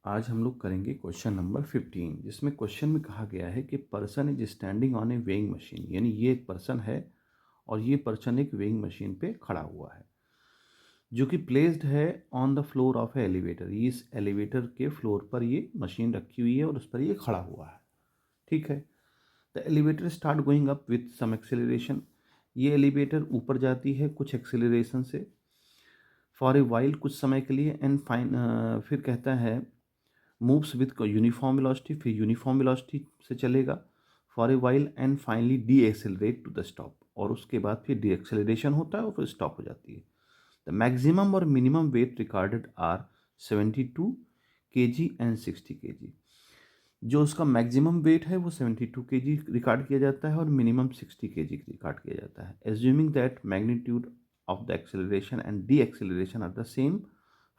आज हम लोग करेंगे क्वेश्चन नंबर 15, जिसमें क्वेश्चन में कहा गया है कि person is standing on A weighing machine. यानी ये एक पर्सन है और ये पर्सन एक वेइंग मशीन पे खड़ा हुआ है जो कि प्लेस्ड है on the floor of A elevator. इस एलिवेटर के फ्लोर पर ये मशीन रखी हुई है और उस पर ये खड़ा हुआ है। ठीक है। The elevator start going up with some acceleration. ये एलिवेटर ऊपर जाती है कुछ एक्सेलरेशन से। फॉर ए वाइल, कुछ समय के लिए। एंड फिर कहता है मूव्स विथ यूनिफॉर्म वेलोसिटी, फिर यूनिफॉर्म वेलोसिटी से चलेगा for a while and finally decelerate to the stop. और उसके बाद फिर डी एक्सेलरेशन होता है और फिर स्टॉप हो जाती है। द मैक्सिमम और minimum weight recorded are 72 kg and 60 kg। जो उसका मैक्सिमम वेट है वो 72 kg रिकॉर्ड किया जाता है और मिनिमम 60 kg रिकॉर्ड किया जाता है। Assuming that magnitude of the acceleration and deceleration are the same,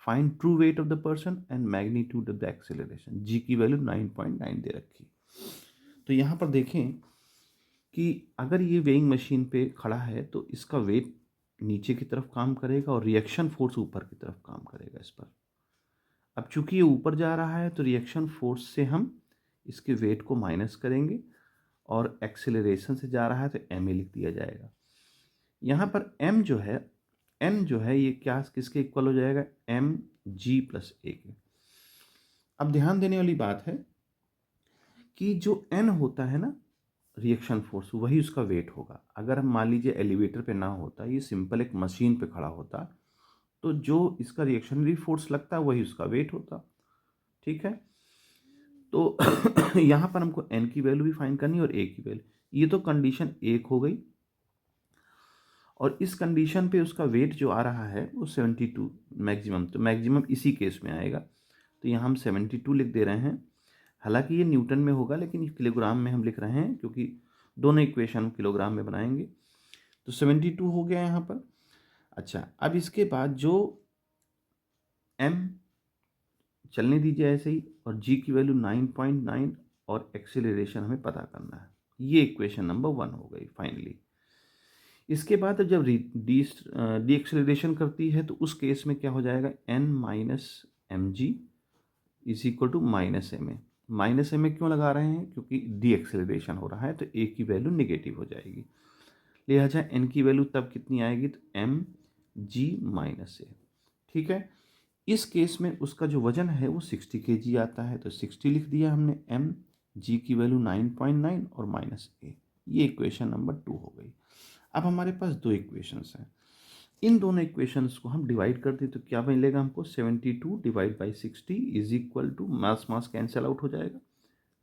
find true weight of the person and magnitude of the acceleration. G की वैल्यू 9.9 दे रखी। तो यहाँ पर देखें कि अगर ये वेइंग मशीन पे खड़ा है तो इसका वेट नीचे की तरफ काम करेगा और रिएक्शन फोर्स ऊपर की तरफ काम करेगा इस पर। अब चूंकि ये ऊपर जा रहा है तो रिएक्शन फोर्स से हम इसके वेट को माइनस करेंगे और एक्सेलरेशन से जा रहा है तो एम ए लिख दिया जाएगा। यहाँ पर एम जो है, एन जो है, ये क्या किसके इक्वल हो जाएगा? एम जी प्लस ए के। अब ध्यान देने वाली बात है कि जो एन होता है ना, रिएक्शन फोर्स, वही उसका वेट होगा। अगर हम मान लीजिए एलिवेटर पे ना होता, ये सिंपल एक मशीन पे खड़ा होता, तो जो इसका रिएक्शनरी फोर्स लगता है वही उसका वेट होता। ठीक है। तो यहाँ पर हमको एन की वैल्यू भी फाइंड करनी और ए की वैल्यू। ये तो कंडीशन एक हो गई और इस कंडीशन पे उसका वेट जो आ रहा है वो 72 मैक्सिमम, तो मैक्सिमम इसी केस में आएगा। तो यहाँ हम 72 लिख दे रहे हैं। हालांकि ये न्यूटन में होगा लेकिन ये किलोग्राम में हम लिख रहे हैं क्योंकि दोनों इक्वेशन किलोग्राम में बनाएंगे। तो 72 हो गया यहाँ पर। अच्छा, अब इसके बाद जो एम चलने दीजिए ऐसे ही, और जी की वैल्यू 9.9 और एक्सेलरेशन हमें पता करना है। ये इक्वेशन नंबर 1 हो गई फाइनली। इसके बाद जब डी एक्सेलरेशन करती है तो उस केस में क्या हो जाएगा? N minus m g is equal to minus m a. Minus m a क्यों लगा रहे हैं? क्योंकि डी एक्सेलरेशन हो रहा है तो ए की वैल्यू नेगेटिव हो जाएगी। लिहाजा एन की वैल्यू तब कितनी आएगी? तो एम जी माइनस ए। ठीक है। इस केस में उसका जो वजन है वो 60 kg आता है तो 60 लिख दिया हमने। एम जी की वैल्यू 9.9 और माइनस ए। ये इक्वेशन नंबर 2 हो गई। अब हमारे पास दो इक्वेशंस हैं। इन दोनों इक्वेशंस को हम डिवाइड कर दें तो क्या मिलेगा हमको? 72 divide by 60 is equal to, mass mass cancel out हो जाएगा,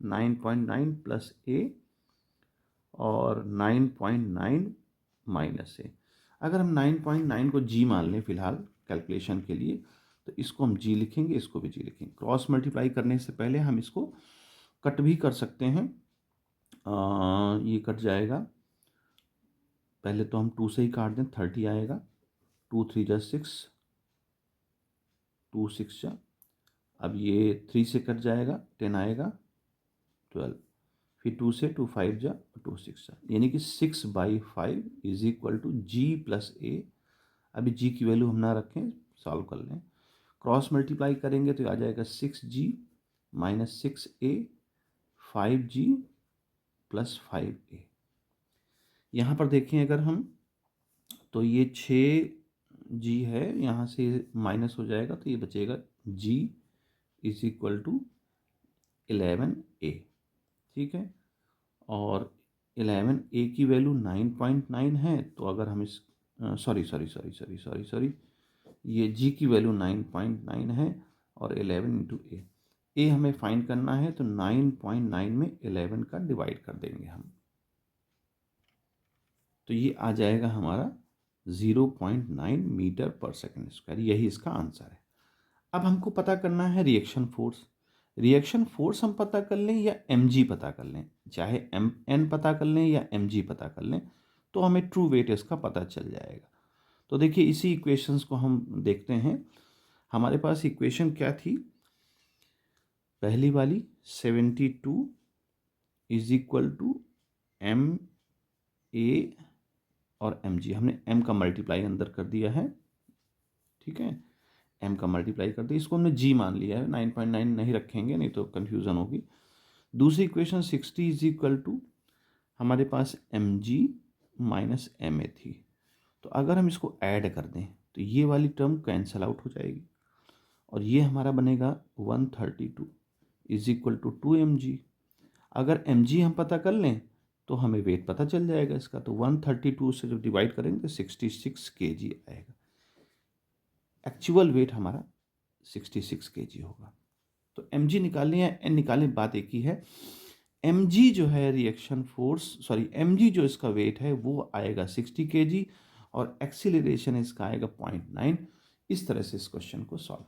9.9 प्लस ए और 9.9 माइनस ए। अगर हम 9.9 को जी मान लें फिलहाल कैलकुलेशन के लिए तो इसको हम जी लिखेंगे, इसको भी जी लिखेंगे। क्रॉस मल्टीप्लाई करने से पहले हम इसको कट भी कर सकते हैं। ये कट जाएगा, पहले तो हम 2 से ही काट दें, 30 आएगा। 2 3 जा 6, 2 6 जा, अब ये 3 से कट जाएगा, 10 आएगा, 12, फिर 2 से 2 5 जा, 2 6 जा, यानी कि 6/5 is equal to ji plus ए। अभी जी की वैल्यू हम ना रखें, सॉल्व कर लें। क्रॉस मल्टीप्लाई करेंगे तो आ जाएगा 6g minus 6a, 5g plus 5a। यहाँ पर देखें अगर हम तो ये 6g है, यहाँ से माइनस हो जाएगा तो ये बचेगा g is equal to 11a। ठीक है। और 11a की वैल्यू 9.9 है तो अगर हम इस सॉरी ये g की वैल्यू 9.9 है और 11 इंटू ए हमें फाइंड करना है तो 9.9 में 11 का डिवाइड कर देंगे हम, तो ये आ जाएगा हमारा 0.9 मीटर पर सेकंड स्क्वायर। यही इसका आंसर है। अब हमको पता करना है रिएक्शन फोर्स। रिएक्शन फोर्स हम पता कर लें या एम जी पता कर लें, चाहे एम एन पता कर लें या एम जी पता कर लें, तो हमें ट्रू वेट इसका पता चल जाएगा। तो देखिए इसी इक्वेशंस को हम देखते हैं। हमारे पास इक्वेशन क्या थी? पहली वाली 72 is equal to m a और एम जी। हमने एम का मल्टीप्लाई अंदर कर दिया है। ठीक है। m का मल्टीप्लाई कर दिया, इसको हमने g मान लिया है, 9.9 नहीं रखेंगे नहीं तो कन्फ्यूज़न होगी। दूसरी इक्वेशन 60 इज इक्वल टू हमारे पास mg माइनस ma थी, तो अगर हम इसको ऐड कर दें तो ये वाली टर्म कैंसल आउट हो जाएगी और ये हमारा बनेगा 132 इज इक्वल टू 2mg। अगर mg हम पता कर लें तो हमें वेट पता चल जाएगा इसका, तो 132 से जब डिवाइड करेंगे तो 66 kg आएगा। एक्चुअल वेट हमारा 66 kg होगा। तो mg निकालने या n निकालने, बात एक ही है। mg जो है रिएक्शन फोर्स, सॉरी mg जो इसका वेट है वो आएगा 60 kg और एक्सीलरेशन इसका आएगा 0.9। इस तरह से इस क्वेश्चन को सॉल्व